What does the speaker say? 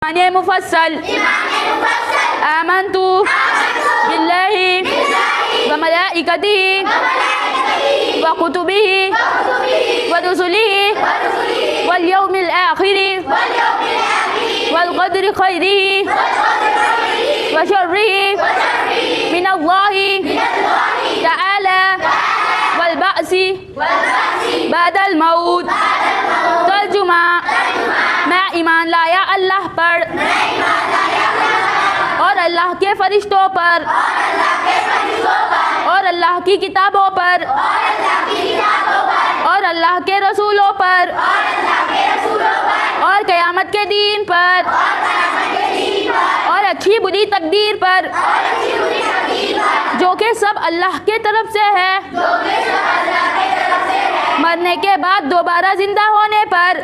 मुफस्सल आमन्तु बिल्लाहि व मलाइकतिहि व कुतुबिहि व रुसुलिहि वल यौमिल आखिरि वल क़द्रि खैरिहि व शर्रिहि मिनल्लाहि तआला वल बअसी बअदल मौत। तर्जुमा, मैं ईमान लाया अल्लाह पर और अल्लाह के फरिश्तों पर और अल्लाह की किताबों पर और अल्लाह के रसूलों पर और क़यामत के दिन पर और अच्छी बुरी तकदीर पर जो कि सब अल्लाह के तरफ से है। मरने के बाद दोबारा जिंदा होने पर